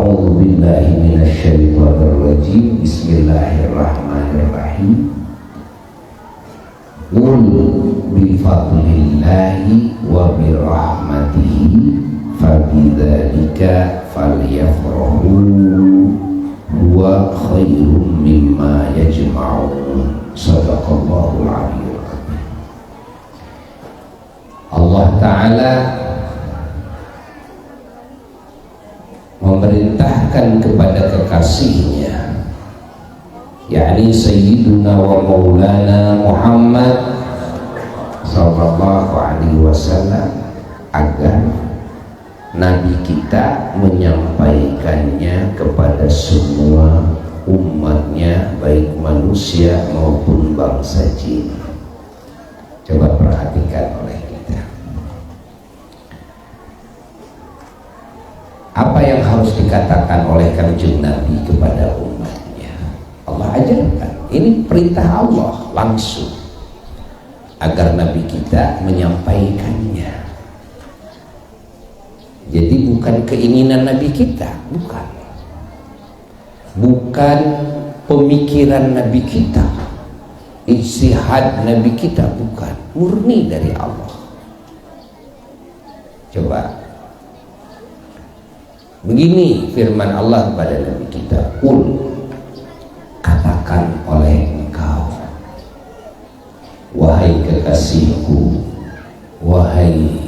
A'udzu billahi minasyaitonir rajim. Bismillahirrahmanirrahim. Qul bi fadlillahi wa bi rahmatihi fabidzalika falyafrahu huwa khairum mimma yajma'un. Shadaqallahul aliyyul azim. Allah Ta'ala memerintahkan kepada kekasihnya, yakni Sayyiduna wa Maulana Muhammad sallallahu alaihi wasallam, agar Nabi kita menyampaikannya kepada semua umatnya, baik manusia maupun bangsa jin. Coba perhatikan oleh kita, apa yang harus dikatakan oleh kanjeng Nabi kepada umatnya. Allah ajarkan, ini perintah Allah langsung agar Nabi kita menyampaikannya. Jadi bukan keinginan Nabi kita, bukan pemikiran Nabi kita, ijtihad Nabi kita, bukan, murni dari Allah. Coba, begini firman Allah kepada Nabi kita, Qul, katakan oleh engkau, wahai kekasihku, wahai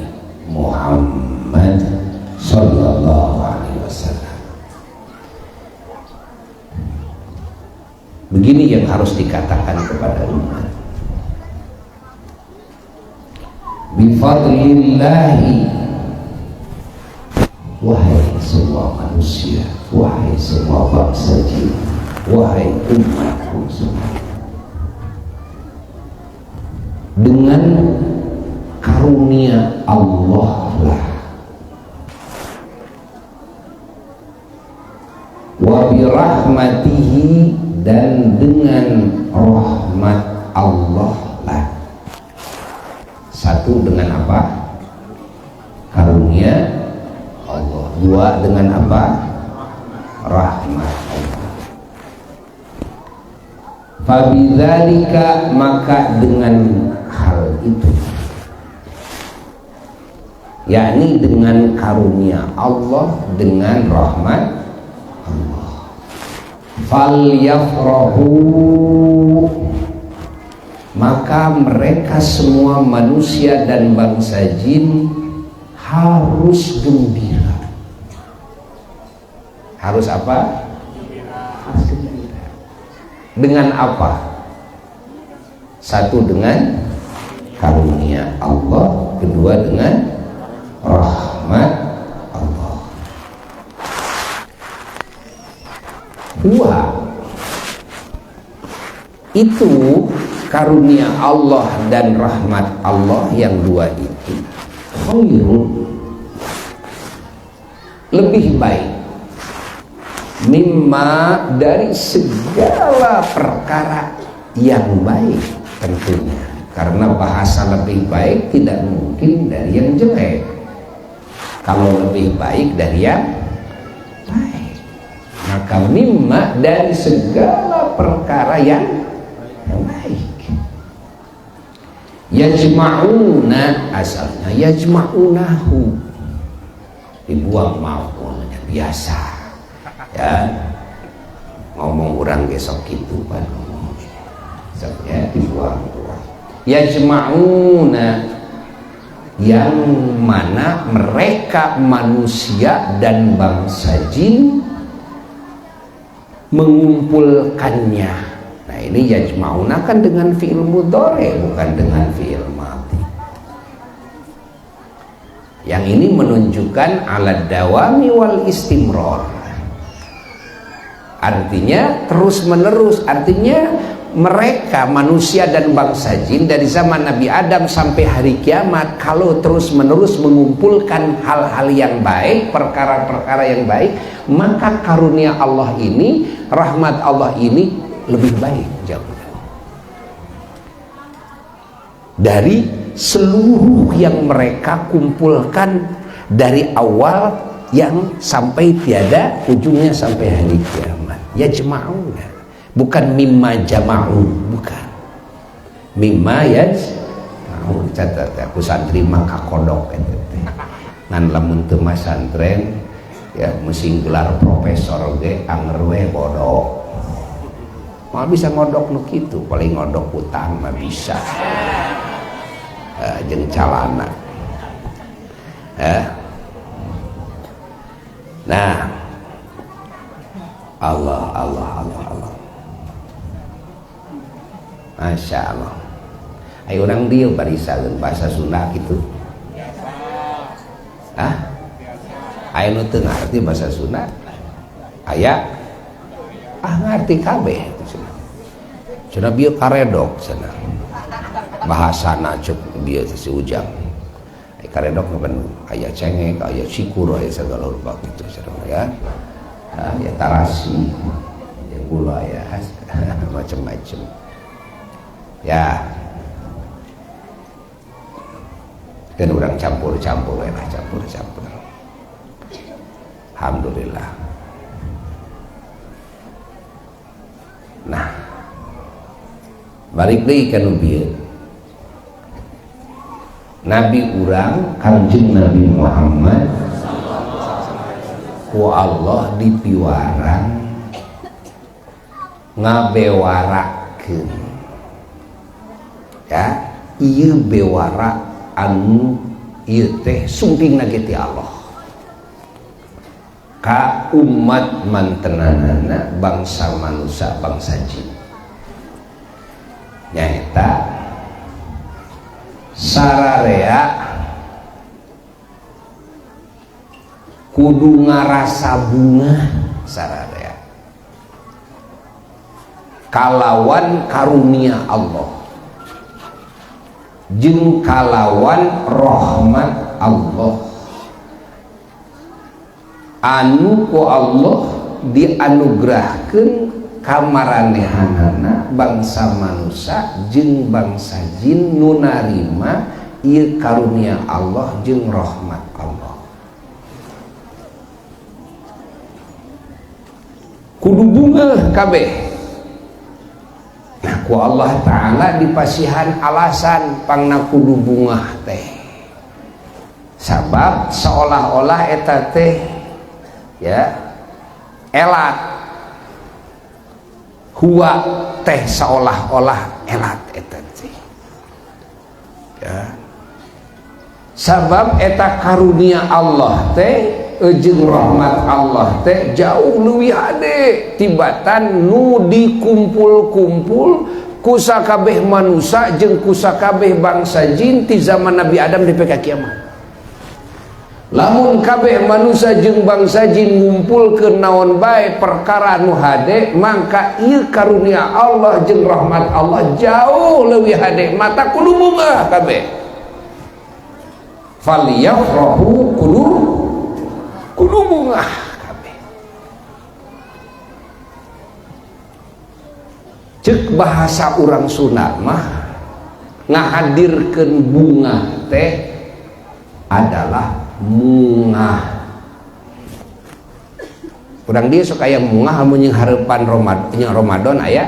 Muhammad sallallahu alaihi wasallam. Begini yang harus dikatakan kepada umat. Bifadlillahi, wahai semua manusia, wahai semua bangsa jin, wahai umatku semua, dengan karunia Allah lah, wa birahmatihi, dan dengan rahmat Allah lah. Satu, dengan apa? Karunia Allah. Dua, dengan apa? Rahmat Allah. Fabidzalika, maka dengan hal itu, yakni dengan karunia Allah, dengan rahmat Allah, falyafrahu, maka mereka semua manusia dan bangsa jin harus gembira. Harus apa? Harus gembira. Dengan apa? Satu, dengan karunia Allah. Kedua, dengan rahmat Allah. Dua, itu karunia Allah dan rahmat Allah yang dua itu khairun, lebih baik, mimma, dari segala perkara yang baik tentunya, karena bahasa lebih baik tidak mungkin dari yang jelek. Kalau lebih baik dari yang baik, maka mimma, dari segala perkara yang baik. Yajma'una, asalnya yajma'unahu, dibuang maunya, biasa ya, ngomong orang besok gitu kan, ya, dibuang. Yajma'una, yang mana mereka manusia dan bangsa jin mengumpulkannya. Nah, ini yajma'una kan dengan fi'il mudhari, bukan dengan fi'il madhi. Yang ini menunjukkan ala dawami wal istimrar, artinya terus menerus. Artinya mereka manusia dan bangsa jin dari zaman Nabi Adam sampai hari kiamat, kalau terus menerus mengumpulkan hal-hal yang baik, perkara-perkara yang baik, maka karunia Allah ini, rahmat Allah ini lebih baik jauh dari seluruh yang mereka kumpulkan dari awal yang sampai tiada ujungnya sampai hari kiamat. Ya jama'una, bukan mimma jama'u, bukan mimma ya mau catat aku santri maka kodok ngan lamun teu santren ya mesti gelar profesor ge anger we bodoh mah bisa ngodok nu kitu, paling ngodok utang mah bisa jeung calana nah Allah Masya Allah. Ayo orang dia barisakeun bahasa Sunda gitu. Ayo nu teu ngarti bahasa Sunda. Aya ngarti kabeh cenah bieu karedok cenah. Bahasana cuk bieu si Ujang. Ai karedok mah aya cengeng, aya cikur, aya segala rupa kitu cenah ya. Ya tarasi, ya gula ya macam-macam. Ya dan orang campur-campur lah, campur-campur. Alhamdulillah. Nah balik deui ka nu bieu Nabi urang Kangjeng Nabi Muhammad ku Allah dipiwarang ngabewarakeun ya ieu bewara anu ieu teh sumpingna ge ti Allah ka umat mantenanana bangsa manusia bangsa jin nyaeta sararea kudu ngarasa bunga sararea kalawan karunia Allah jeung kalawan rahmat Allah anu ku Allah dianugerahkeun ka maranehanana bangsa manusia jeung bangsa jin nu narima ieu karunia Allah jeung rahmat Allah kudu bunga kabeh. Nah ku Allah Ta'ala dipasihan alasan pangna kudu bunga teh sabab seolah-olah eta teh ya elat huwa teh seolah-olah elat eta teh ya sabab eta karunia Allah teh jeung rahmat Allah teh jauh leuwih hade tibatan nu dikumpul-kumpul ku sakabeh manusia jeung ku sakabeh bangsa jin ti zaman Nabi Adam nepi ka kiamat. Lamun kabeh manusia jeung bangsa jin ngumpulkeun naon bae perkara nu hade mangka ieu karunia Allah jeung rahmat Allah jauh leuwih hade mata kudu bunga kabeh. Falyafrahu kudu bunga kabeh. Ceuk bahasa urang Sunda mah ngahadirkeun bunga teh adalah mungah. Urang dia sok aya mungah mun jeung hareupan Ramadan aya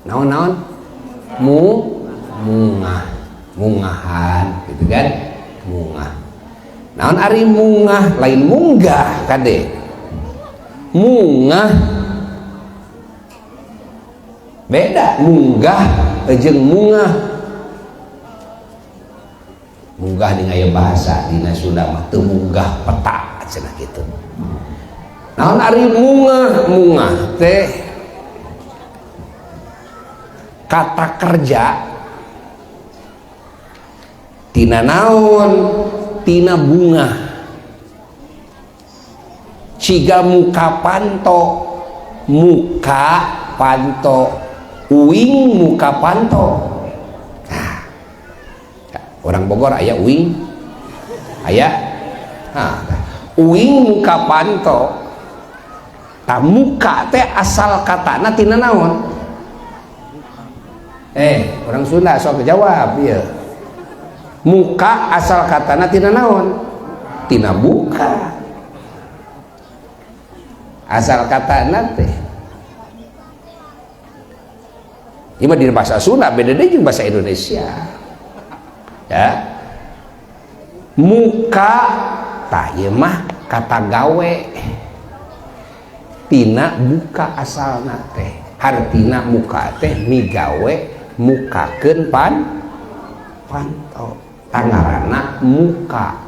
naon-naon mungahan gitu kan mungah. Naon ari mungah lain munggah kade. Mungah beda munggah jeung mungah. Munggah di aya bahasa dina Sunda mah teu munggah peta cenah kitu. Naon ari mungah teh kata kerja tina naon tina bunga ciga muka panto uing muka panto. Nah, orang Bogor aya uing aya uing muka panto tah muka teh asal katana tina naon orang Sunda sok jawab ieu muka asal katana tina naon tina buka asal kata teh. Ini di bahasa Sunda beda deh jeung bahasa Indonesia ya. Muka tah ieu mah kata gawe tina buka asalna teh, hartina muka teh migawe mukakeun pantau tangarana muka.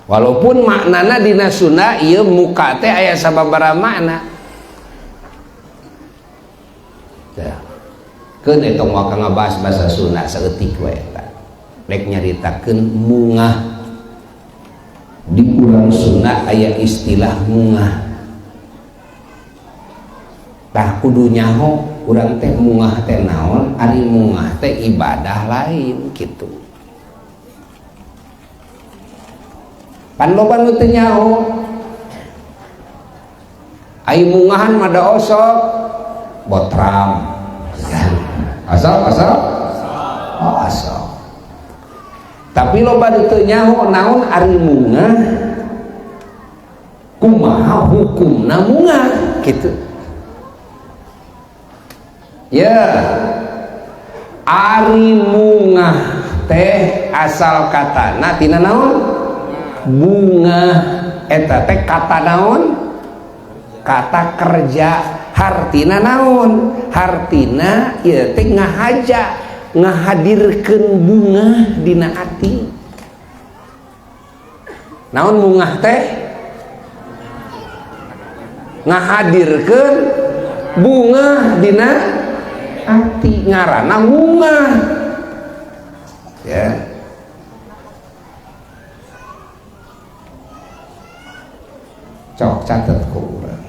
Walaupun maknana dina Sunda ieu muka teh aya sababaraha makna. Tah. Keun eta moal ngabahas bahasa Sunda saeutik wae eta. Rek nyaritakeun mungah. Di urang Sunda aya istilah mungah. Tah kudu nyaho urang teh mungah teh naon, ari mungah teh ibadah lain kitu. Pan loba nu teu nyaho. Ai mungahan mada osok botram. Asal. Tapi loba nu teu nyaho naon ari mungah. Kumaha hukumna mungah kitu. Ya. Ari mungah teh asal katana tina naon? Bunga eta teh kata naon? Kata kerja. Hartina naon? Hartina ieu teh ngahaja, ngahadirkeun bunga dina ati. Naon bungah teh? Ngahadirkeun bunga dina ati, ngaranna bunga. Ya. Cok catet ku urang.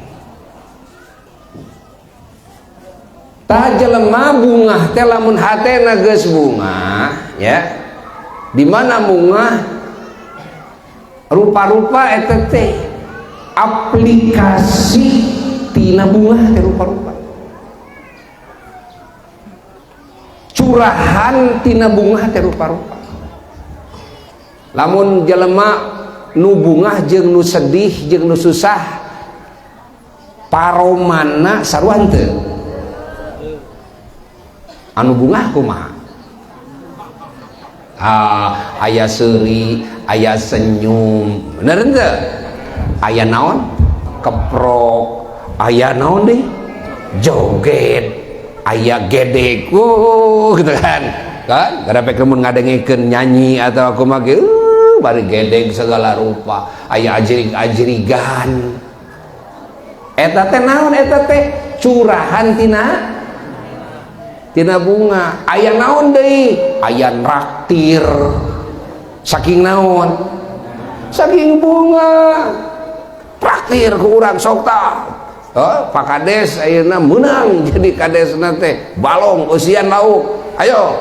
Tah jelema bungah teh lamun hatena geus bunga, ya. Di mana bunga rupa-rupa eta teh aplikasi tina bunga teh rupa-rupa. Curahan tina bunga teh rupa-rupa. Lamun jelema nu bungah jeung nu sedih jeung nu susah paromana sarua henteu? Anu bungah kumaha? Aya seuri, aya senyum, bener henteu? Aya naon? Keprok, aya naon deui? Joget, aya gedeg, gitu kan? Kada pake mun ngadengekeun nyanyi atau kumaha ge bari gedeg segala rupa, aya ajrig-ajrigan. Eta teh naon? Eta teh curahan tina bunga. Aya naon deui? Aya traktir. Saking naon? Saking bunga. Traktir ku urang sok tah. Pak Kades ayeuna meunang jadi kadesna teh balong usian lauk. Ayo.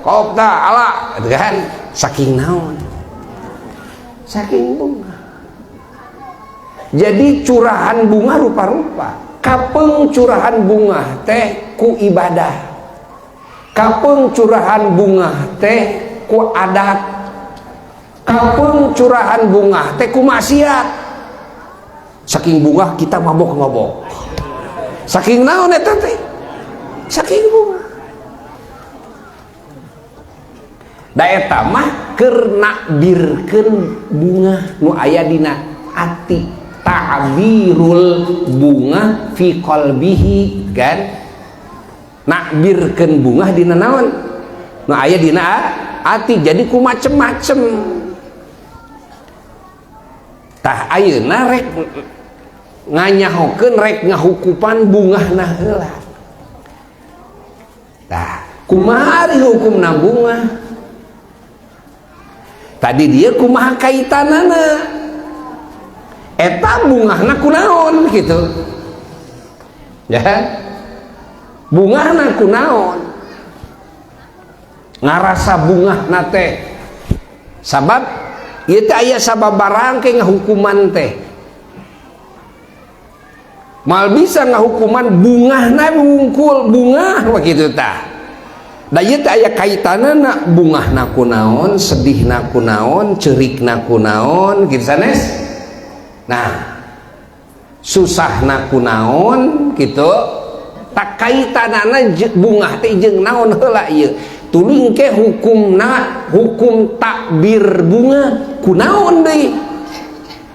Kop tah ala, gitu kan? Saking naon? Saking bunga. Jadi curahan bunga rupa-rupa. Kapeng curahan bunga teh ku ibadah. Kapeng curahan bunga teh ku adat. Kapeng curahan bunga teh ku maksiat. Saking bunga kita mabok-mabok. Saking naon eta teh? Saking bunga. Da eta mah keur nakbirkeun bunga nu aya dina ati, ta'birul bunga fi qalbihi, kan? Nakbirkeun bunga dina naon? Nu aya dina ati, jadi ku macem-macem. Tah ayeuna rek nganyahokeun, rek ngahukupan bungahna heula. Tah kumaha ari hukumna bunga? Tadi dia kumaha kaitanana? Eta bungahna kunaon gitu. Ya. Bungahna kunaon? Ngarasa bungahna teh sabab ieu teh aya sababarang ke ngahukuman teh. mal bisa ngahukuman bungahna wungkul bungah begitu tah. Da ieu teh aya kaitanana bungahna kunaon, sedihna kunaon, ceurikna kunaon kitu sanes. Nah, susahna kunaon kitu tak kaitanana bungah teh jeung naon heula ieu. Tuluy engke hukumna hukum takbir bunga kunaon deui?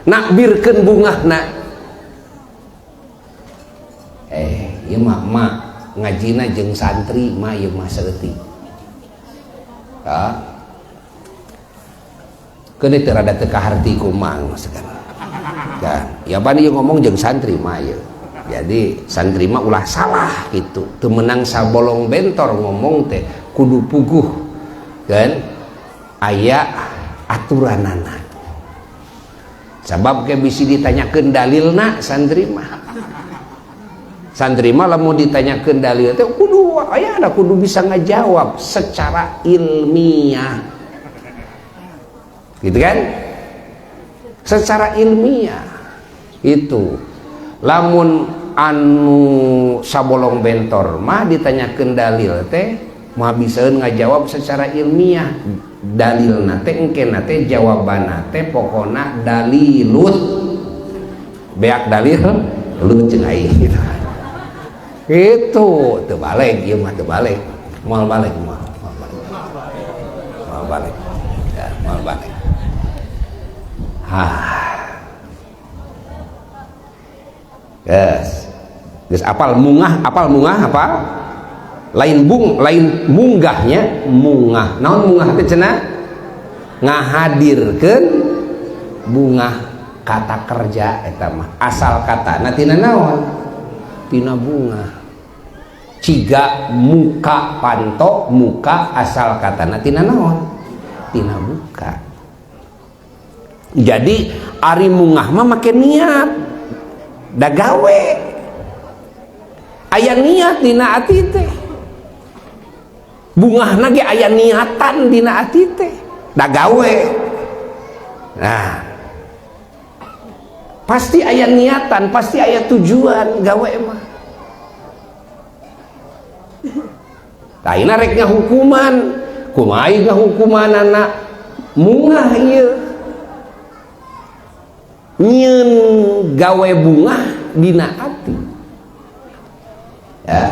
Nakbirkeun bungahna. Ieu mah ngajina jeung santri mah ieu mah saeutik. Keuni teu rada teu kaharti kumang sekarang. Kan, ya pan ieu ngomong jeung santri mah ieu. Jadi santri mah ulah salah gitu. Teu meunang sabolong bentor ngomong teh kudu puguh kan aya aturanana. Sabab ke bisi ditanyakeun dalilna santri mah. Santri mah lamun ditanyakeun dalil teh kudu aya ada kudu bisa ngajawab secara ilmiah. Gitu kan? Secara ilmiah. Itu. Lamun anu sabolong bentor mah ditanyakeun dalil teh mah bisaeun ngajawab secara ilmiah. Dalilna teh engkena teh jawabanna teh pokona dalilut. Beak dalil lut jeung aing gitu. Itu teu balik ieu mah teu balik. Moal balik moal balik. Moal balik. Ya, moal balik. Yes. Geus apal mungah apa? Lain munggahnya mungah. Naon mungah teh cenah? Ngahadirkeun bungah kata kerja eta mah. Asal katana tina naon? Tina bungah. Ciga muka panto, muka asal katana tina naon? Tina buka. Jadi ari mungah mah make niat. Da gawe. Aya niat dina ati teh. Bungahna ge aya niatan dina ati teh. Da gawe. Nah. Pasti aya niatan, pasti aya tujuan gawe mah. Tah ayeuna rek ngahukuman, kumaha ngahukumanana mungah ieu. Nyieun gawe bungah dina ati. Ya.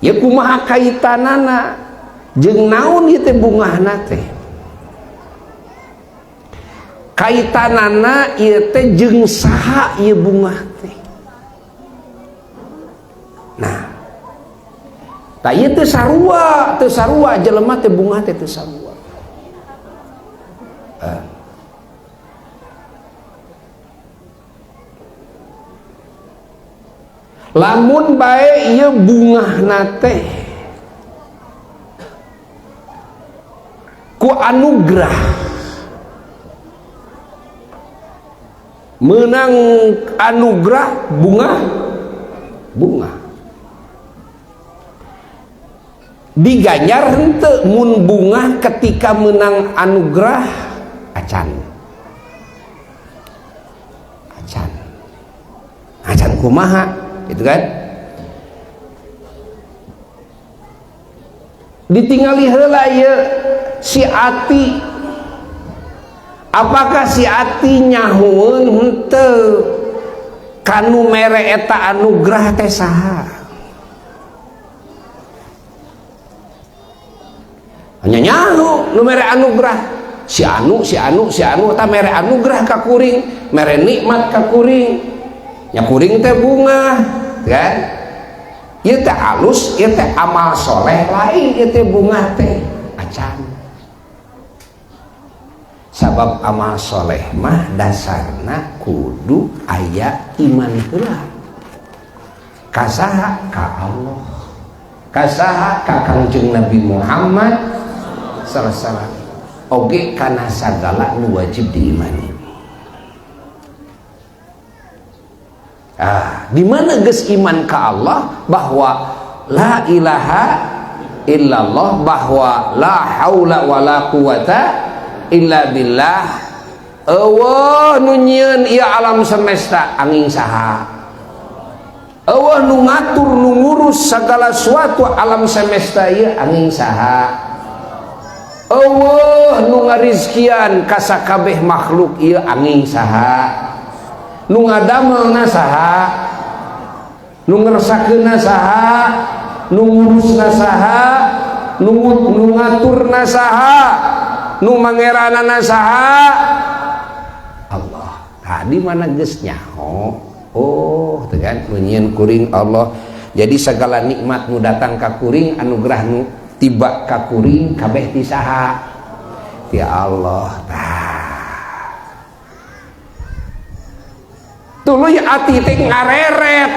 Ya kumaha kaitanana jeung naon ieu teh bungahna teh? Kaitanana ieu teh jeung saha ieu bungah teh. Nah, tah ieu teh sarua jelema teh bungah teh teu sarua. Lamun bae ieu bungahna teh ku anugerah menang anugerah bunga diganjar henteu mun bunga ketika menang anugerah acan kumaha gitu kan? Ditingali heula ieu si Ati. Apakah si Ati nyahueun henteu kanu mere eta anugerah teh saha? Hanya nyaho nu mere anugerah si anu eta mere anugerah ka kuring, mere nikmat ka kuring. Nya kuring teh bunga kan? Ieu teh alus, ieu teh amal soleh lain, ieu teh bunga teh acan. Sabab amal soleh mah dasarna kudu aya iman heula. Kasaha ka Allah, kasaha ka Kangjeng Nabi Muhammad sallallahu alaihi wasallam. Oge kana sagala nu wajib diimani. Di mana geus iman ka Allah bahwa la ilaha illallah, bahwa la haula wala quwata illa billah. Eueuh nu nyieun ieu alam semesta angin saha? Allah nu ngatur nu ngurus segala sesuatu alam semesta ieu angin saha? Allah nu ngarizkian ka sakabeh makhluk ieu angin saha? Nu ngadamelna saha? Nu ngersakakeunna saha? Nu ngurusna saha? Nu ngaturna saha? Nu mangeranana saha? Allah. Tadi mana geus nyaho? Oh, teu kan meunyeun kuring Allah. Jadi segala nikmat nu datang ka kuring, anugerah nu tiba ka kuring kabeh ti saha? Ti Allah. Tuluy ati teh ngareret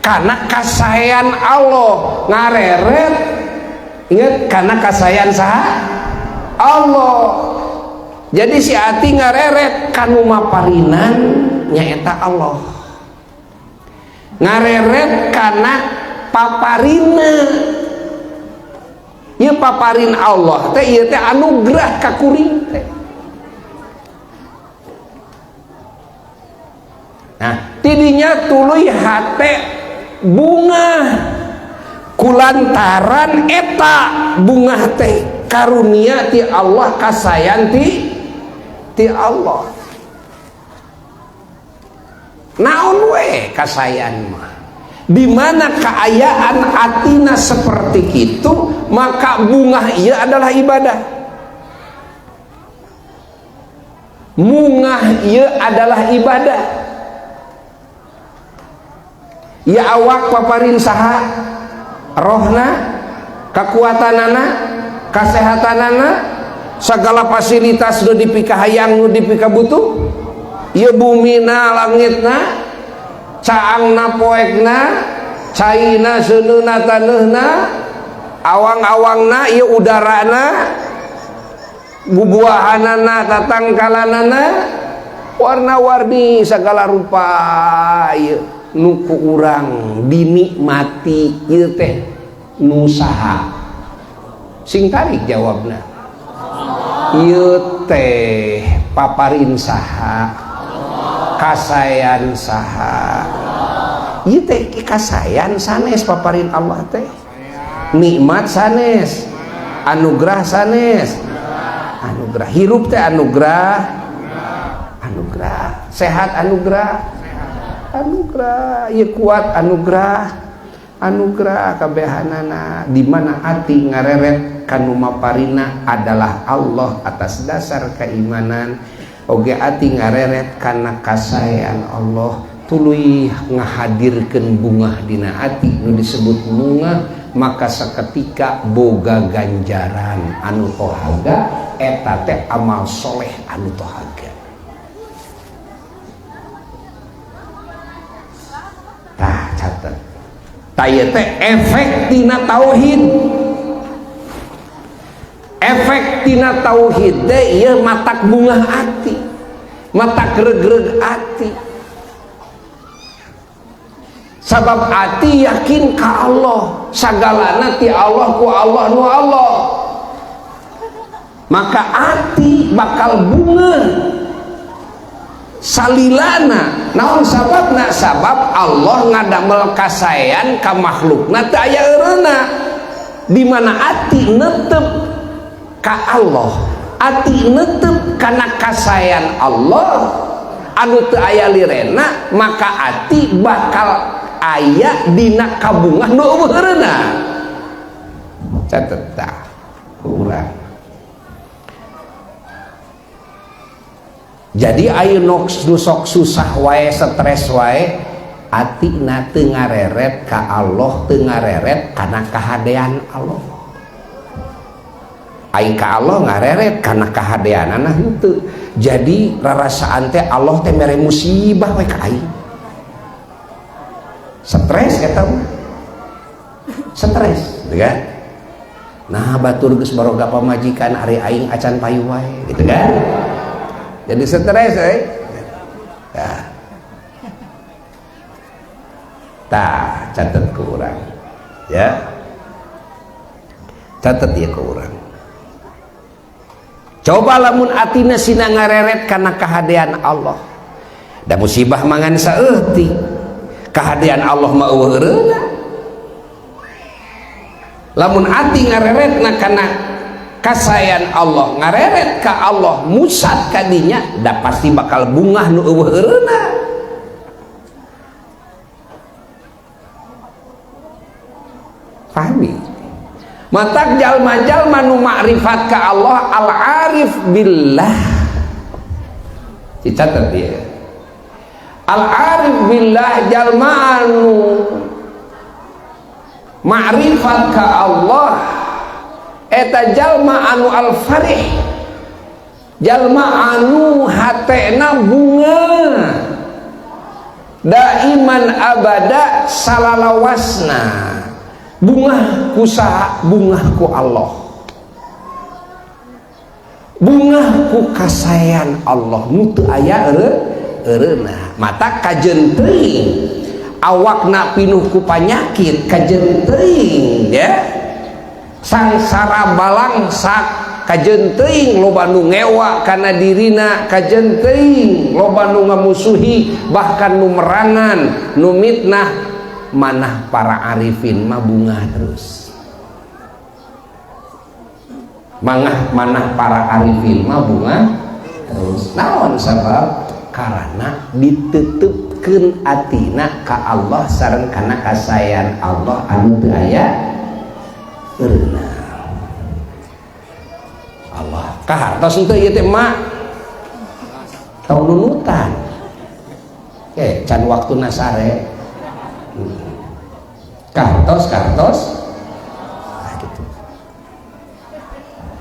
kana kasayan Allah, ngareret inget kana kasayan saha? Allah. Jadi si ati ngareret kanu maparinan nyaeta Allah, ngareret kana paparina. Ieu paparin Allah teh ieu teh anugerah ka kuring teh. Nah, tidinya tuluy hate bunga kulantaran eta bunga teh karunia ti Allah, kasayan ti Allah. Naon we kasayan mah? Di mana keayaan atina seperti itu, maka bunga ieu adalah ibadah. Bunga ieu adalah ibadah. Ya awak paparin saha? Rohna, kekuatanana, kasehatanana, segala fasilitas nu dipikahayang nu dipikabutuh. Ieu bumina langitna, caangna poekna, caina seuneuna taneuhna, awang-awangna, ieu udarana, bubuahanana, tatangkalanana, warna-warni segala rupa ieu nu ku urang dinikmati ieu teh nu saha? Sing tarik jawabna. Ieu teh paparin saha? Kasayan saha? Ieu teh kasayan sanes paparin Allah teh. Nikmat sanes, anugerah sanes. Anugerah hirup teh anugerah. Anugerah sehat anugerah. Anugerah ieu kuat anugerah. Anugerah kabehanana. Di mana ati ngareret kanu maparina adalah Allah atas dasar keimanan. Oge ati ngareret kana kasayan Allah, tuluy ngahadirkeun bunga dina ati nu disebut bunga, maka saketika boga ganjaran anu tohaga, eta teh amal soleh anu tohaga. Tah catet. Taya teh efek tina tauhid. Efek tina tauhid teh ieu matak bunga ati, matak regreg ati. Sabab ati yakin ka Allah, sagalana ti Allah ku Allah nu Allah. Maka ati bakal bunga salilana. Naon sababna? Sabab Allah ngadamel kasayan ka makhlukna teu aya eureuna. Di mana ati netep ka Allah, ati netep kana kasayan Allah anu teu aya lirena, maka ati bakal aya dina kabungah nu eueuh eureuna. Catet tah urang. Jadi aya nu sok susah wae, stres wae, atina teu ngareret ka Allah, teu ngareret kana kahadean Allah. Aing ka Allah ngareret kana kahadeanana henteu. Jadi rarasaan teh Allah teh mere musibah we ka aing. Stres eta mah. Stres, gitu kan? Nah, batur geus baroga pamajikan ari aing acan payu wae, gitu kan? Jadi stres ya. Tah catet ke urang ya, catet ya ke urang. Coba lamun atina sina ngareret kana kahadean Allah, da musibah mangan saeutik Kehadiran Allah mah eueureuna. Lamun ati ngareretna kana kasayan Allah, ngareret ka Allah, musat ka dinya, da pasti bakal bungah nu eueureuna. Pahami? Matak jalma-jalma nu makrifat ka Allah, al-arif billah. Dicatat dia. Al-arif billah jalma anu makrifat ka Allah eta jalma anu al-farih, jalma anu hatena bunga daiman abada salalawasna, bunga kusaha, bunga ku Allah, bunga ku kasayan Allah nu teu aya eureuna. Mata kajeun teuing awakna pinuh ku panyakit, kajeun teuing ya, sangsara balangsak, kajeun teuing loba nu ngewa kana dirina, kajeun teuing loba nu ngamusuhi, bahkan nu merangan, nu mitnah. Manah para arifin mah bunga terus. Manah para arifin mah bunga terus. Naon sabab? Karena ditetepkeun atina ka Allah sareng kana kasayan Allah anu teu aya eureuna. Allah kahartos henteu ieu teh mak tong nunutan. Can waktuna sare. Kahartos nah, gitu.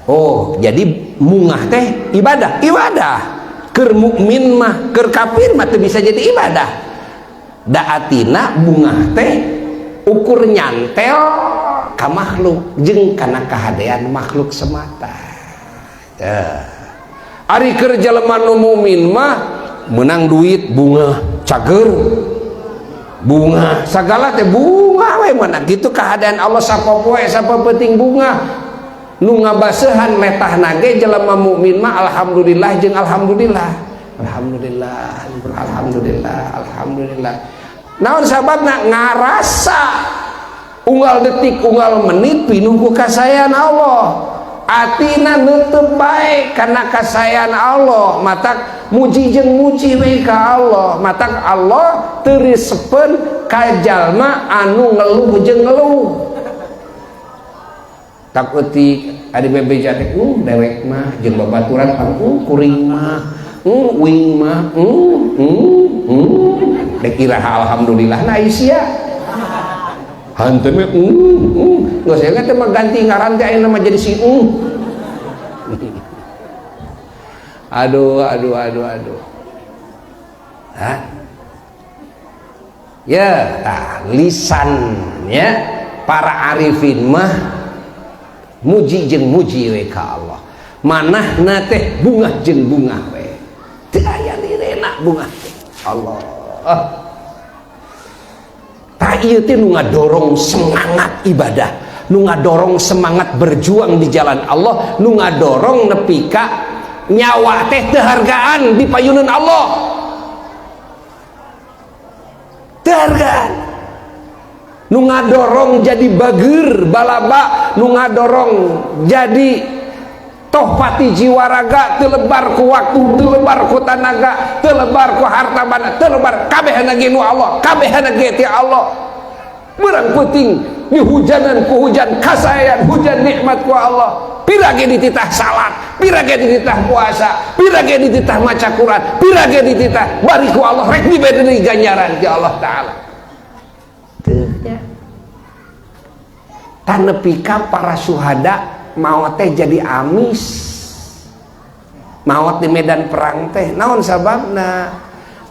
Oh, jadi mungah teh ibadah keur mukmin mah, keur kafir mah teu bisa jadi ibadah. Da atina bungah teh ukur nyantel ka makhluk jeung kana kahadean makhluk semata. Ari keur jalema nu mukmin mah menang duit bunga cager, bunga sagala teh bunga we mana gitu keadaan Allah sapopoe sapapenting bunga nu ngabaseuhan letahna ge jelema mukmin mah alhamdulillah jeung alhamdulillah. Naon sababna ngarasa unggal detik unggal menit pinuh ku kasayan Allah, atina neuteub bae kana kasayan Allah, matak muji jeung muji we ka Allah, matak Allah teu resepen ka jalma anu ngeluh jeung ngeluh. Tak eutik adi bebeja teh dewek mah jeung babaturan kuring mah wing mah dek iraha alhamdulillah na isia hanteu mah geus aya teh mah ganti ngaran teh ayeuna mah jadi si aduh. Hah? Ya, lisannya para arifin mah muji jeung muji we ka Allah. Manahna teh bunga jeung bunga we. Teu aya lirena bunga teh. Allah. Tah ieu teh nu ngadorong semangat ibadah, nu ngadorong semangat berjuang di jalan Allah, nu ngadorong nepi ka nyawa teh teu hargaan di payunan Allah. Teu hargaan. Nu ngadorong jadi bageur balaba, nu ngadorong jadi tohpati jiwa raga, telebar ku waktu, telebar ku tanaga, telebar ku harta bana, telebar kabehna ge nu Allah, kabehna ge ti Allah. Berang penting dihujanan ku hujan kasayan, hujan nikmat ku Allah. Pira ge dititah salat, pira ge dititah puasa, pira ge dititah maca Quran, pira ge dititah bari ku Allah rek diberi ganjaran ti Allah taala. Tanepika para syuhada maot teh jadi amis, maot di medan perang teh naon sababna?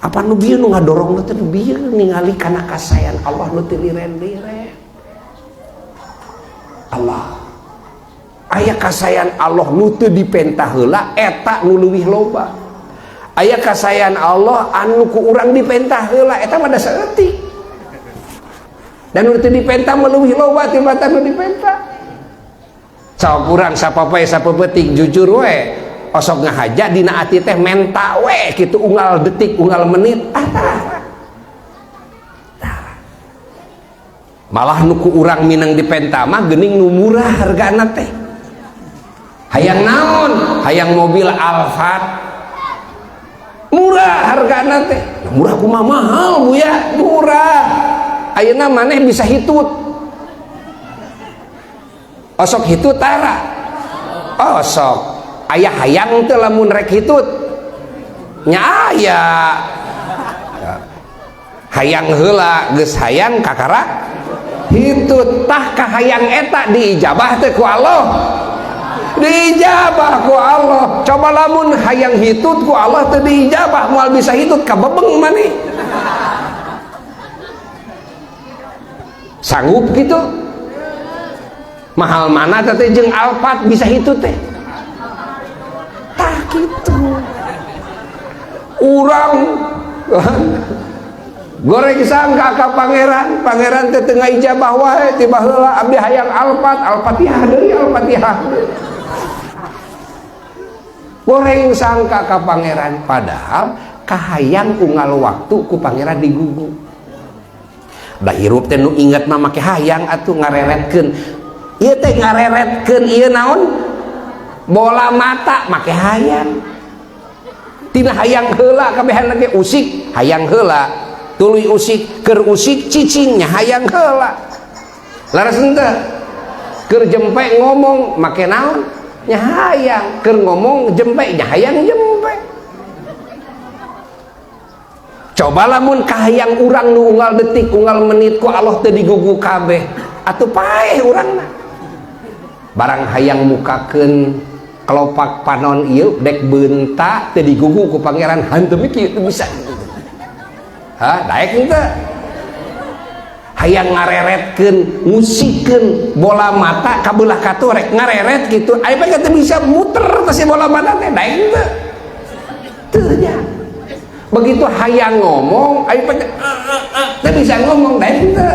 Apa nu bieu nu ngadorong teh nu bieu ningali kana kasayan Allah nu teu liren-liren. Allah aya kasayan Allah nu teu dipentah heula eta nu leuwih loba. Aya kasayan Allah anu ku urang dipentah heula eta mah da saeutik. Dan nu teu dipentah mah leuwih loba tibatan nu dipentah. Sok urang sapapae sapeuting jujur we osok ngahaja dina ati teh menta we kitu unggal detik unggal menit tah Malah nuku urang minang di Pentama geuning nu murah hargana teh. Hayang naon? Hayang mobil Alphard murah hargana teh. Murah kumaha mahal Bu ya? Murah. Ayeuna maneh bisa hitut. Osok hitut tara. Osok. Aya hayang teh lamun rek hitut. Nya aya. Hayang heula geus hayang kakara hitut tah kahayang eta diijabah teh ku Allah. Diijabah ku Allah. Coba lamun hayang hitut ku Allah teh diijabah moal bisa hitut kabebeng maneh. Sanggup gitu? Mahal mana teh jeung Alphard bisa hitut teh? Tah gitu. Urang goreng sangka ka pangeran, pangeran teh tengah ijabah wae tiba heula abdi hayang Alphard, Al-Fatihah deui Al-Fatihah. Goreng sangka ka pangeran padahal kahayang unggal waktu ku pangeran digugu. Da hirup teh nu inget mah make hayang atuh ngareretkeun. Ieu teh ngareretkeun ieu naon? Bola mata make hayang. Tina hayang heula kabehan lagi usik hayang heula. Tuluy usik keur usik cicingnya hayang heula. Laras henteu keur jempe ngomong make naon nya hayang, keur ngomong jempe nya hayang jempe. Coba lamun kahayang urang nu unggal detik unggal menit ku Allah teu digugu kabeh atuh paeh urangna. Barang hayang mukakeun kelopak panon ieu dek beunta teu digugu ku pangeran hanteu kieu teu bisa. Daek henteu hayang ngareretkeun ngusikeun bola mata ka beulah katu rek ngareret kitu aya bae teu bisa muter teh si bola mata teh daek henteu teu nya. Begitu hayang ngomong aya bae teu bisa ngomong daek henteu.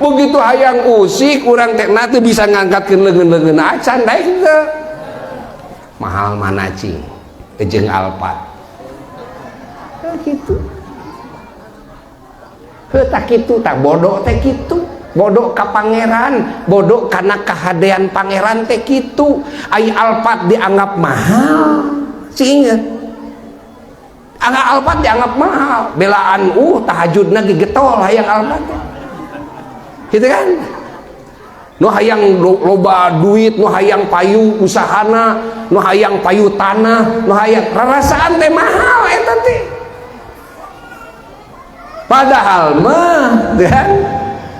Begitu hayang usik urang teh na teu bisa ngangkatkeun leungeun-leungeun acan daek henteu. Mahal mana cing jeung Alphard kitu. Tak gitu, tak bodoh teh gitu, bodoh ka pangeran, bodoh karena kahadean pangeran teh gitu. Ai Alphard dianggap mahal, sehingga Alphard dianggap mahal, belaan tahajudna ge getol hayang Alphard teh, gitu kan? Nu hayang loba duit, nu hayang payu usahana, nu hayang payu tanah, nu hayang rarasaan teh mahal eta teh. Padahal mah kan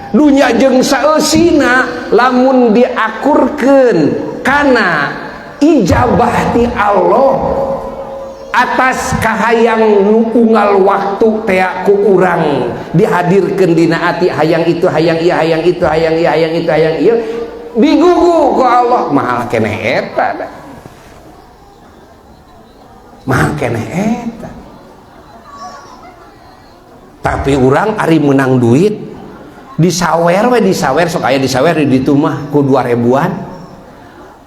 dunya jeung saeusina lamun diakurkeun kana ijabah ti Allah atas kahayang nu unggal waktu teh ku urang dihadirkeun dina ati hayang itu hayang ieu hayang itu hayang ieu hayang itu hayang ieu digugu ku Allah mahal keneh eta da. Mahal keneh eta. Tapi orang ari menang duit disawer we disawer sok aya disawer di ditu mah ku 2000-an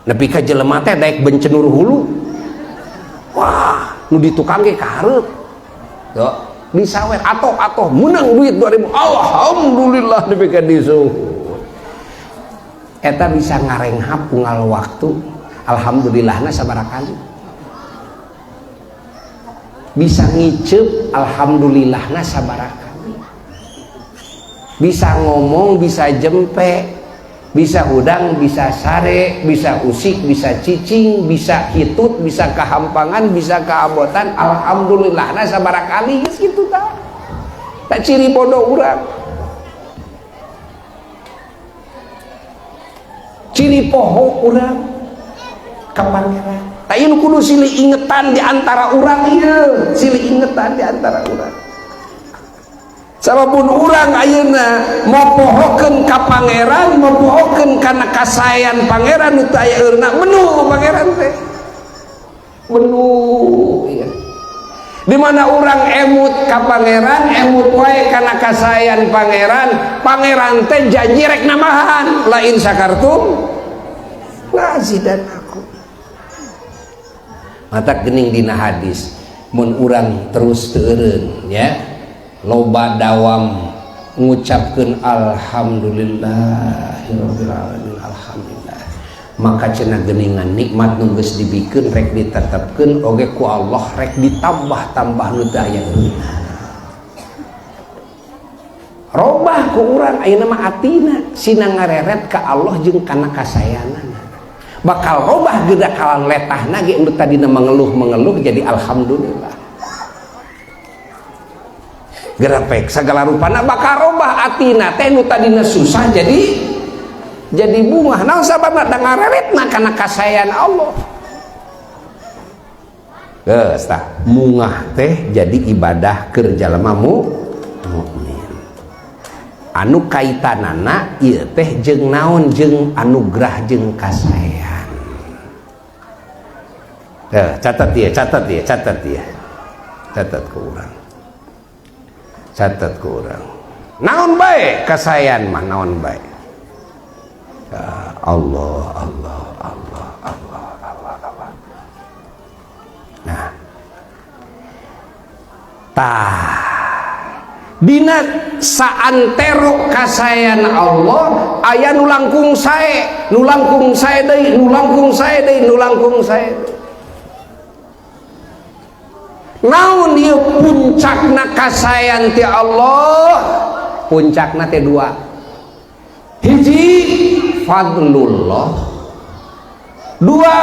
nepi ka jelema teh daek bencenur hulu wah nu ditukang ge kahareup yo disawer atoh menang duit 2000 alhamdulillah nepi ka disu eta bisa ngarenghap unggal waktu alhamdulillahna sabaraha kali bisa ngiceup alhamdulillahna sabaraha kali bisa ngomong bisa jempe bisa udang bisa sare bisa usik bisa cicing bisa hitut bisa kahampangan bisa kaabotan alhamdulillahna sabaraha kali geus kitu tah tak ciri bodoh urang ciri poho urang ka pangeran. Tak ieu kudu silih ingetan di antara urang ieu, silih ingetan di antara urang. Sababun urang ayeuna mopohokeun ka pangeran, mopohokeun kana kasayan pangeran nu teu aya eurna menu pangeran teh. Menu ieu. Di mana urang emut ka pangeran, emut wae kana kasayan pangeran, pangeran teh janji rek namahan, lain sakartum lazidanakum. Mata gening dina hadis mun urang terus teureun ya loba dawam ngucapkeun alhamdulillahirabbil alamin, alhamdulillah, maka cenah geuningan nikmat nu geus dibikeun rek ditetepkeun oge ku Allah rek ditambah-tambah nu teu aya eunana. Robah ku urang ayeuna mah atina sina ngareret ka Allah jeung kana kasayanana. Bakal robah geda kalan letahna ge nu tadina mengeluh jadi alhamdulillah. Gerapek segala rupana bakal robah atina teh nu tadina susah jadi bunga. Naon sababna da ngareretna kana kasayan Allah. Geus tah mungah teh jadi ibadah keur jalma mukmin. Anu kaitanana ieu teh jeung naon, jeung anugerah jeung kasayan. Catat ieu, catat ku urang. Catat ku urang. Naon bae kasayan mah naon bae. Allah. Nah. Dina saantero kasayan Allah aya nu langkung sae deui. Naon ieu puncakna kasayan ti Allah? Puncakna teh dua. Hiji fadlullah, dua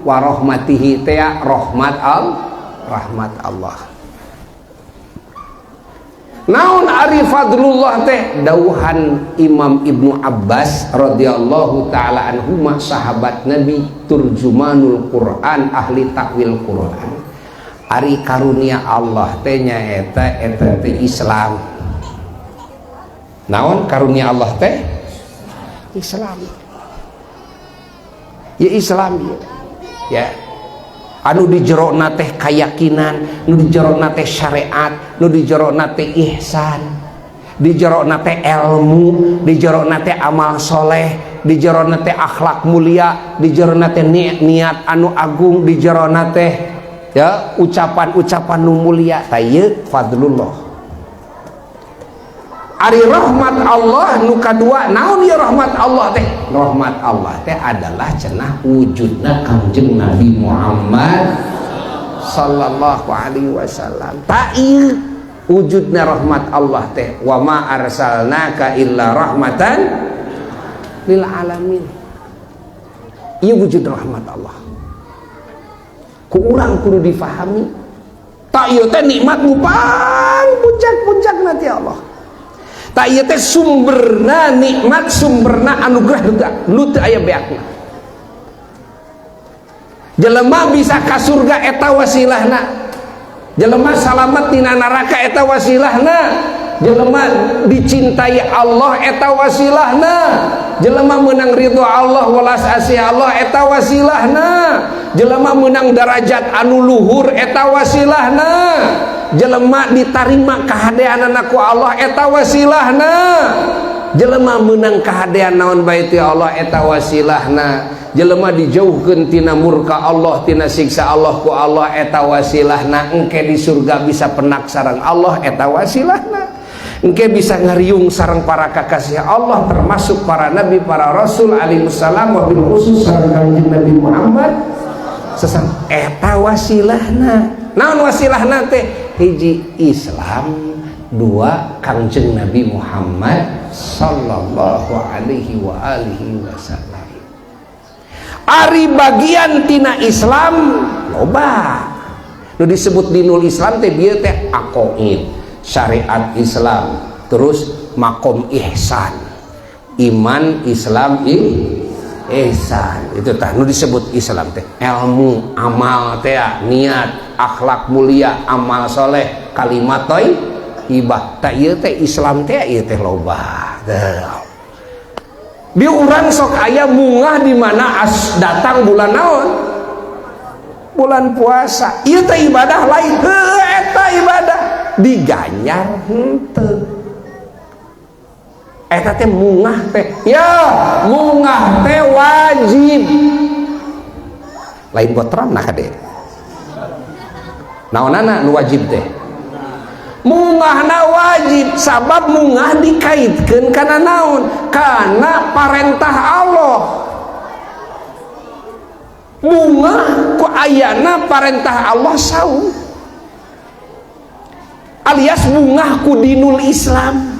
warahmatihi teh rahmat Allah. Naon ari fadlullah teh? Dauhan Imam Ibnu Abbas radhiyallahu taala anhuma, sahabat Nabi, turjumanul Quran, ahli takwil Quran. Ari karunia Allah teh nyaeta teh Islam. Naon karunia Allah teh? Islam. Ya Islam ya. Anu di jerona teh keyakinan, nu di jerona teh syariat, nu di jerona teh ihsan, di jerona teh ilmu, di jerona teh amal soleh, di jerona teh akhlak mulia, di jerona teh niat anu agung, di jerona teh ya ucapan nu mulia. Tayeu fadlullah. Ari rahmat Allah nu kadua, naon ya rahmat Allah teh? Rahmat Allah teh adalah cenah wujudna Kangjeng Nabi Muhammad sallallahu alaihi wasallam. Ta ieu wujudna rahmat Allah teh, wa ma arsalnaka illa rahmatan lil alamin. Ieu wujud rahmat Allah. Ku urang kudu difahami. Ta ieu teh nikmat nu paling puncak-puncakna ti Allah. Tak ieu teh sumberna nikmat, sumberna anugerah nu teu aya beakna. Jelema bisa ka surga eta wasilahna. Jelema salamet tina neraka eta wasilahna. Jelema dicintai Allah eta wasilahna. Jelema menang ridho Allah walas asih Allah eta wasilahna. Jelema menang derajat anu luhur eta wasilahna. Jelema ditarima kahadeanana ku Allah eta wasilahna. Jelema menang kahadean naon bae ti Allah eta wasilahna. Jelema dijauhkeun tina murka Allah, tina siksa Allah ku Allah eta wasilahna. Engke di surga bisa penak sareng Allah eta wasilahna. Engke bisa ngariung sareng para kakasih Allah, termasuk para nabi, para rasul alaihi wassalam, wabil khusus sareng Kanjeng Nabi Muhammad sesam eta wasilahna. Naon wasilahna teh? Hiji Islam, dua Kangjeng Nabi Muhammad sallallahu alaihi wa alihi wasallam. Ari bagian tina Islam loba nu disebut dinul Islam teh bieu teh aqaid, syariat Islam, terus makom ihsan, iman Islam ihsan, itu tah nu disebut Islam teh. Ilmu, amal teh, niat, akhlak mulia, amal soleh, kalimat thayyibah. Tah ieu teh Islam teh ieu teh loba. Di urang sok aya mungah di mana datang bulan naon? Bulan puasa. Ieu teh ibadah lain. Eta ibadah diganyar henteu. Eta teh mungah teh. Ya, mungah teh wajib. Lain botram nah kade. Naonana nu wajib teh? Mungahna wajib, sabab mungah dikaitkan kana naon? Kana parentah Allah. Mungah ku ayana parentah Allah saum, alias mungah ku dinul Islam.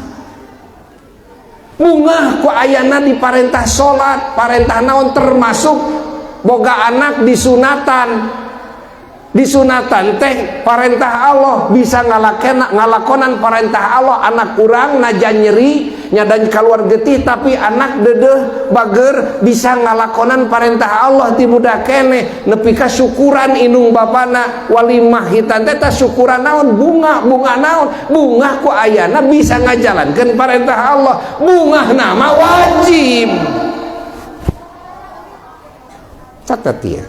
Mungah ku ayana di parentah salat, parentah naon termasuk boga anak disunatan teh parentah Allah, bisa ngalakonan parentah Allah. Anak kurang najan nyeri nyadan keluar getih tapi anak dedeh bager bisa ngalakonan parentah Allah ti budak keneh nepi ka syukuran indung bapana walimah hitan teh syukuran naon? Bunga naon? Bunga ku ayana bisa ngajalankeun parentah Allah. Bunga nama wajib. Catat ya,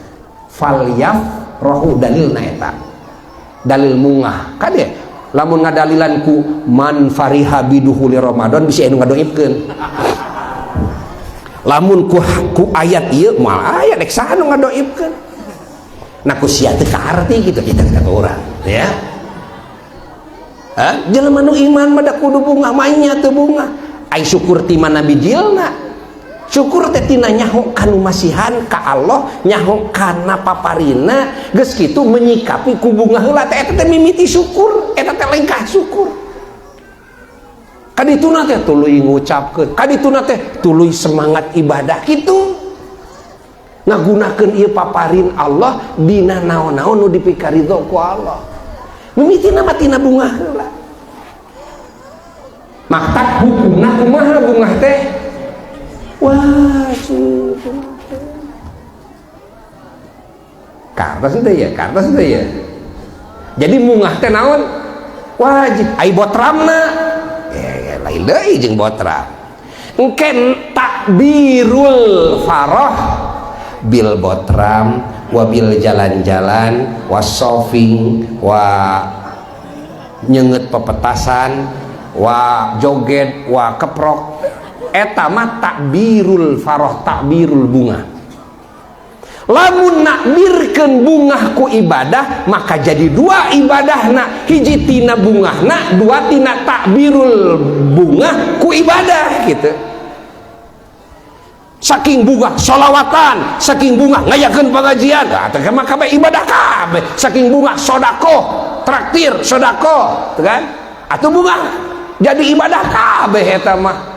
falyaf rohu dalil naeta, dalil mungah kade lamun ngadalilanku man fariha biduhuli Ramadan bisa anu ngadoibkeun. Lamun ku ayat ieu moal aya dek saha nu ngadoibkeun. Nah ku sia teu kaarti kitu kita kata urang ya. Jelema nu iman mah da kudu bunga mainnya teu bunga. Ai syukur ti mana bijilna. Syukur teh tina nyaho kanu masihan ka Allah, nyaho kana paparina, geus kitu menyikapi ku bunga heula teh eta teh mimiti syukur, eta teh lengkah syukur. Kadituna teh tuluy ngucapkeun, kadituna teh tuluy semangat ibadah kitu. Ngagunakeun ieu paparin Allah dina naon-naon nu dipikaridho ku Allah. Mimitina mah tina bunga heula. Maktak hukumna kumaha bunga teh? Wajib. Kartos itu ya. Jadi mungah teh naon? Wajib. Ai botramna. Ya lain deui jeung botram. Engken takbirul farah bil botram wa bil jalan-jalan wa shopping wa nyeungeut pepetasan wa joget wa keprok. Eta mah takbirul farah, takbirul bunga. Lamun nakbirkeun bunga ku ibadah maka jadi dua ibadahna, hiji tina bungahna, dua tina takbirul bunga ku ibadah gitu. Saking bunga sholawatan, saking bunga ngayakeun pengajian, tah mah kabeh ibadah kabeh. Saking bunga sedekah, traktir sedekah, teu kan? Atuh bunga jadi ibadah kabeh eta mah.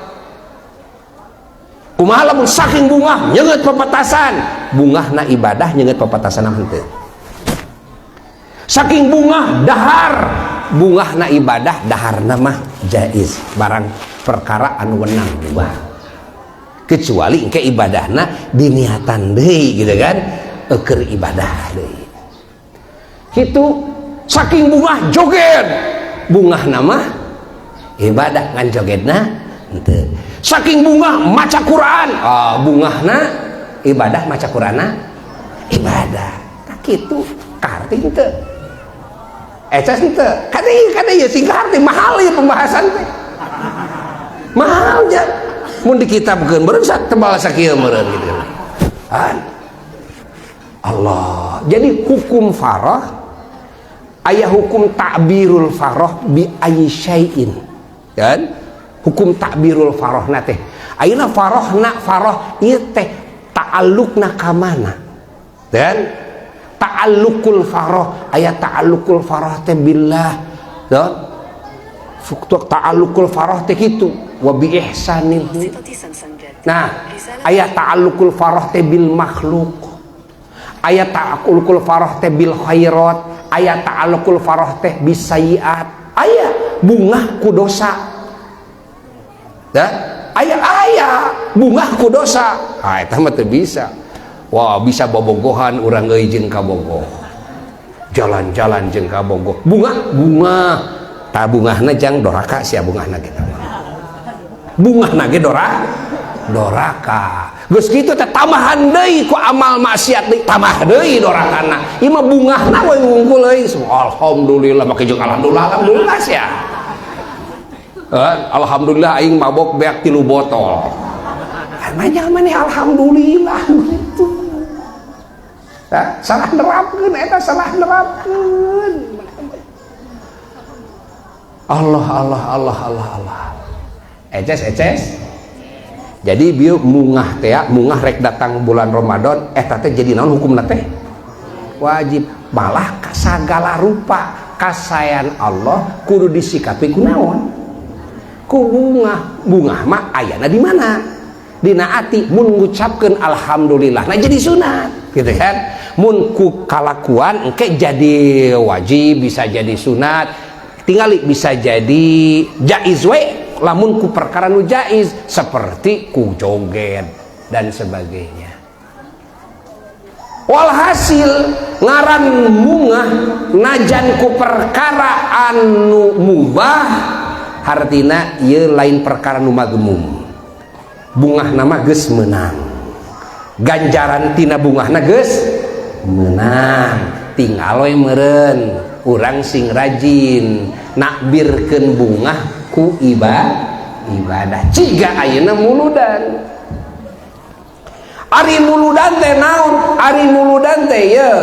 Kumaha lamun saking bunga nyeungeut pepetasan, bungahna ibadah nyeungeut pepetasan henteu. Saking bunga dahar, bungahna ibadah daharna mah jaiz, barang perkara anu wenang dua. Kecuali engke ibadahna diniatan deui gitu kan, keur ibadah deui. Kitu saking bunga joget, bungahna mah ibadah ngan jogetna henteu. Saking bunga maca Quran, bungahna ibadah maca Qur'anna ibadah. Nah kitu karti henteu. Eca henteu. Kade ya sing karti mahal ya pembahasan teh. Mahal ja. Mun dikitabkeun meureun tebal sakieu meureun gitu. Allah. Jadi hukum farah aya hukum takbirul farah bi ayyi syai'in. Kan? Hukum takbirul farahna teh ayeuna farah ieu teh ta'alluqna ka mana? Dan ta'alluqul farah aya ta'alluqul farah teh billah. Dan ta'alluqul farah teh kitu wa bi ihsanil. Nah, aya ta'alluqul farah teh bil makhluk. Aya ta'alluqul farah teh bil khairat, aya ta'alluqul farah teh bis sayiat. Aya bunga ku dosa. Dan ayah bunga ku dosa, eta mah teu bisa. Wah bisa bobogohan urang euy jeung kabogoh, jalan-jalan jeung kabogoh, bunga tah bungahna jang doraka sia bungahna kita. Bungahna ge doraka. Geus kitu teh tamahan deui ku amal maksiat deui, tamah deui dorakana. Ieu mah bungahna we wungkul euy. Alhamdulillah make jeung alhamdulillah sia. Alhamdulillah aing mabok beak 3 botol. Manya maneh alhamdulillah gitu. Salah nerapkeun eta salah nerapkeun. Allah Allah Allah Allah Allah. Eces. Jadi bieu mungah teh, mungah rek datang bulan Ramadan, eta teh jadi naon hukumna teh? Wajib. Malah sagala rupa kasayan Allah kudu disikapi kunaon? Ku bunga. Bunga mah ayana di mana? Dina ati mun ngucapkeun alhamdulillah nah jadi sunat, gitu kan? Mun ku kalakuan engke jadi wajib, bisa jadi sunat, tingali bisa jadi jaiz we lamun ku perkara nu jaiz seperti ku joget dan sebagainya. Walhasil ngaran mungah najan ku perkara anu mubah hartina ieu lain perkara nu magemung. Bungah nama geus menang, ganjaran tina bungahna geus menang, tinggal we meureun urang sing rajin nakbirkeun bungah ku ibadah ciga ayeuna muludan. Ari muludan teh naon? Ari muludan teh ye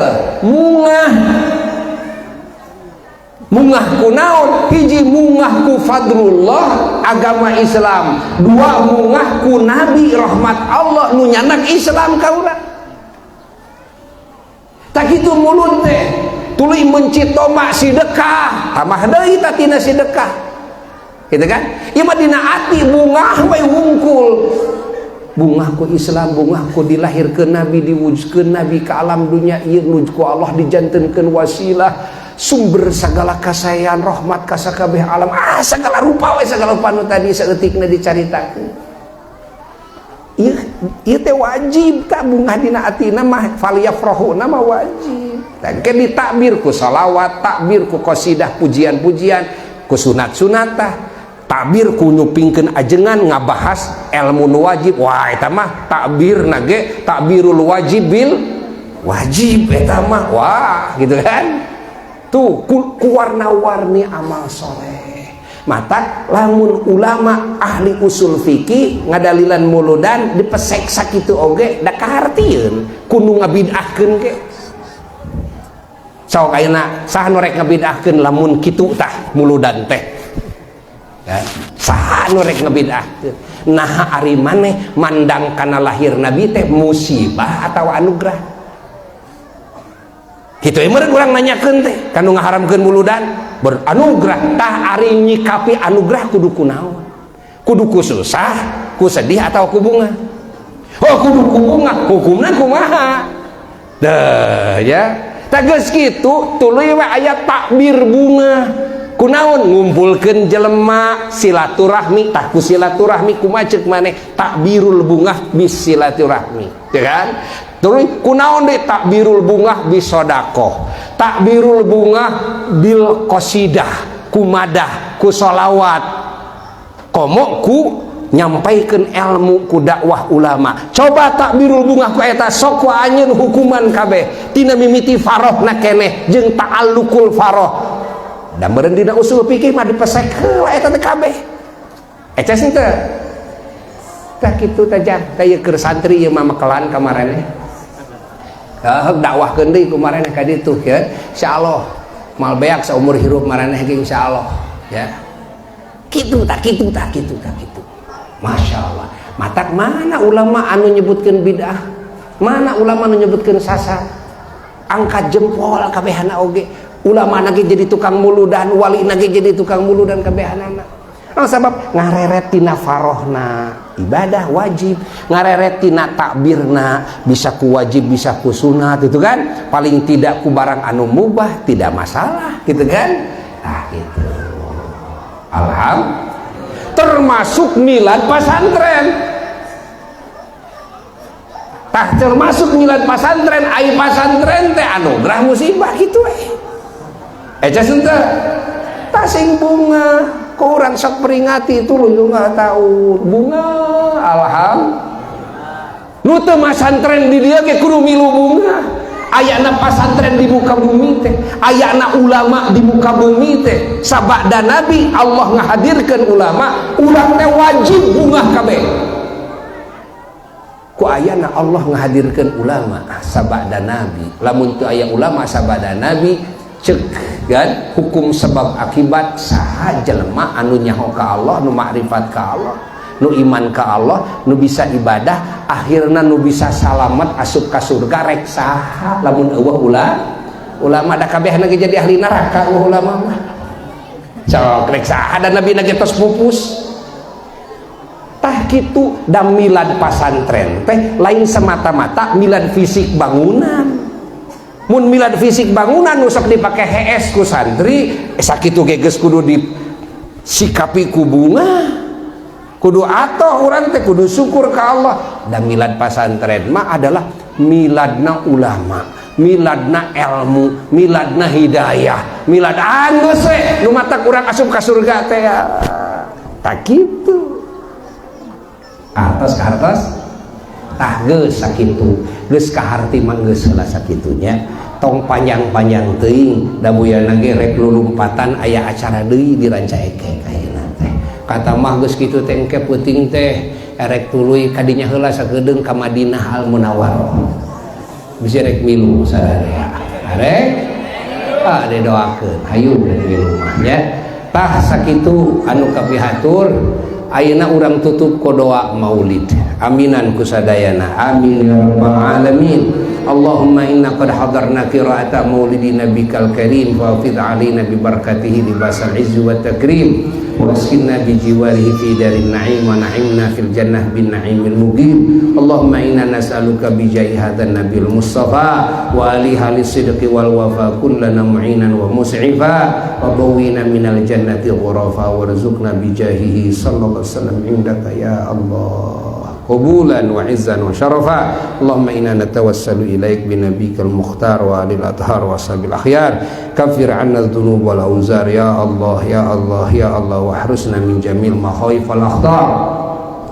mungah ku naon? Hiji mungah ku fadlullah agama Islam, dua mungah ku nabi rahmat Allah nu nyanak Islam ka urang. Tak kitu mulun teh tuluy mencito mak sedekah tamah deui tatina sedekah, gitu kan? Ieu mah dina ati bungah we wungkul. Bungah ku Islam, bungah ku dilahirkeun nabi, diwujudkeun nabi ka alam dunya ieu nu ku Allah dijantenkeun wasilah sumber segala kasayaan rahmat ka sakabeh alam, segala rupa we segala rupa nu tadi saeutikna dicaritakeun. Ieu teh wajib ta bungah dina atina mah faliyafrahuna mah wajib. Dan ke ditakbir ku shalawat, takbir ku qasidah pujian-pujian, ku sunat-sunatah, takbir ku nyupingkeun ajengan ngabahas ilmu nu wajib. Wah eta mah takbir nage takbirul wajib bil wajib eta mah. Wah gitu kan. Tuh ku warna-warni amal soleh. Mata lamun ulama ahli usul fikih ngadalilan muludan dipesek sakitu oge da kahartieun kudu ngabidahkeun ke. Sok ayeuna saha nu rek ngabidahkeun lamun kitu tah muludan teh. Ya, saha nu rek ngabidahkeun. Nah ari maneh mandang kana lahir nabi teh musibah atawa anugerah? Kitu meureun urang nanyakeun teh kanu ngaharamkeun muludan beranugerah. Tah ari nyikapi anugerah kudu kunaon? Kudu ku susah, ku sedih atau ku bunga? Oh kudu ku bunga, hukumna kumaha? Deuh ya. Tah geus kitu tuluy we aya takbir bunga. Kunaon? Ngumpulkeun jelema silaturahmi. Tah ku silaturahmi kumaha ceuk maneh? Takbirul bunga bis silaturahmi, ya kan? Terus kunaon deh takbirul bungah bisodaqoh, takbirul bungah bil qasidah, kumadah, ku solawat, komo ku nyampaikan ilmu ku dakwah ulama. Coba takbirul bungah ku eta sok wa anjeun hukuman kabeh tina mimiti farohna keneh jeung ta'alluqul faroh. Da meureun dina usul fikih mah dipesek heula eta teh kabeh. Eces teh. Tah kitu teh jan, teh keur santri ieu mah makelan kamaraneh. Dakwahkeun deui kumaraneh ka ditu ya. Insyaallah mal beak saumur hirup maraneh ge insyaallah ya. Kitu tah. Masyaallah. Matak mana ulama anu nyebutkeun bid'ah? Mana ulama anu nyebutkeun sasa? Angkat jempol kabehana oge. Ulama nage jadi tukang muludan, wali nage jadi tukang muludan kabehanana. Sabab ngareret tina farohna ibadah wajib, ngareret tina takbirna bisa ku wajib bisa ku sunat, itu kan paling tidak ku barang anu mubah tidak masalah, gitu kan. Nah gitu. Alhamdulillah. Termasuk milad pesantren. Tah termasuk milad pesantren, ai pesantren teh anugerah musibah gitu Eca teh tasing bunga kurang sok peringati itu lu nggak tahu bunga alhamdulillah. Nu teu masantren di dia ge kudu milu bunga. Ayana pasantren di muka bumi teh, ayana ulama di muka bumi teh. Sabada Nabi Allah ngahadirkeun ulama, urang teh wajib bunga kabeh. Ku ayana Allah ngahadirkeun ulama sabada Nabi. Lamun teu aya ulama sabada Nabi ceuk kan hukum sebab akibat saha jelema anu nyaho ka Allah, nu makrifat ka Allah, nu iman ka Allah, nu bisa ibadah, akhirna nu bisa salamet asup ka surga rek saha lamun eueuh ulama da kabehna ge jadi ahli neraka ulama mah sok rek saha dan nabi na tos pupus tah kitu. Da milad pasantren teh lain semata-mata milad fisik bangunan. Mun milad fisik bangunan usap dipake HS ku santri sakitu geges kudu disikapi ku bunga, kudu atoh urang teh kudu syukur ka Allah. Dan milad pasantren mah adalah miladna ulama, miladna ilmu, miladna hidayah, milad anggeus we nu matak urang asup ka surga teh tak kitu. Atas ka hartos tah geus sakitu, geus ka harti mah geus heula sakitunya. Tong panjang-panjang teuing da buyana ge rek lulumpatan aya acara deui dirancaikeun ayeuna teh. Kata mah geus kitu teh engke peuting teh erek tuluy kadinya heula sakedeung ka Madinah Al Munawwarah. Bisa rek milu sadaya. Arek didoakeun hayu rek milu mah nya. Tah sakitu anu kapihatur ayeuna urang tutup ku doa maulid. Aminan kusadayana. Amin ya rabbal alamin. Allahumma inna qad hadarna qira'ata maulidi nabikal karim wa fid alaina bi barakatihi libasal izzi wat takrim wa askinna bi jiwarihi fi darin na'im wa na'imna fil jannah bin na'imil muqim. Allahumma inna nas'aluka bi jahi hadzal nabiyil mustafa wa alihi lisidqi wal wafa kullana mu'inan wa mus'ifa wa bawina minal jannati ghurafa warzuqna bi jahihi sallallahu alaihi wasallam indaka ya Allah qubulan wa izzan wa syarafa. Allahumma inna natawassalu ilaik bi nabiyikal mukhtar wa alil athhar wa sabil akhyar kafir 'anna dzunub wal auzar ya Allah ya Allah ya Allah wa harusna min jamil makhawif wal akhtar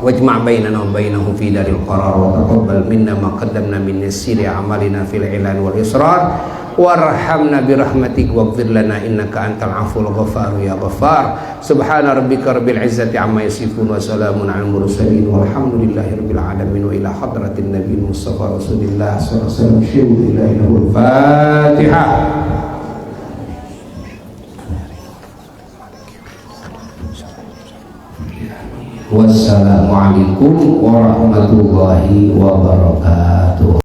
wajma' bainana wa bainahum fi daril qarar wa taqabbal minna ma qaddamna min yasiri a'malina fil ilan wal israr warhamna birahmatik waghfir lana innaka antal aful ghafar ya ghaffar. Subhana rabbika rabbil izzati amma yasifun wa salamun alal mursalin walhamdulillahi rabbil alamin wa ila hadratin nabiyil mustafa rasulillah sallallahu alaihi wasallam. Fatihah. Wassalamualaikum warahmatullahi wabarakatuh.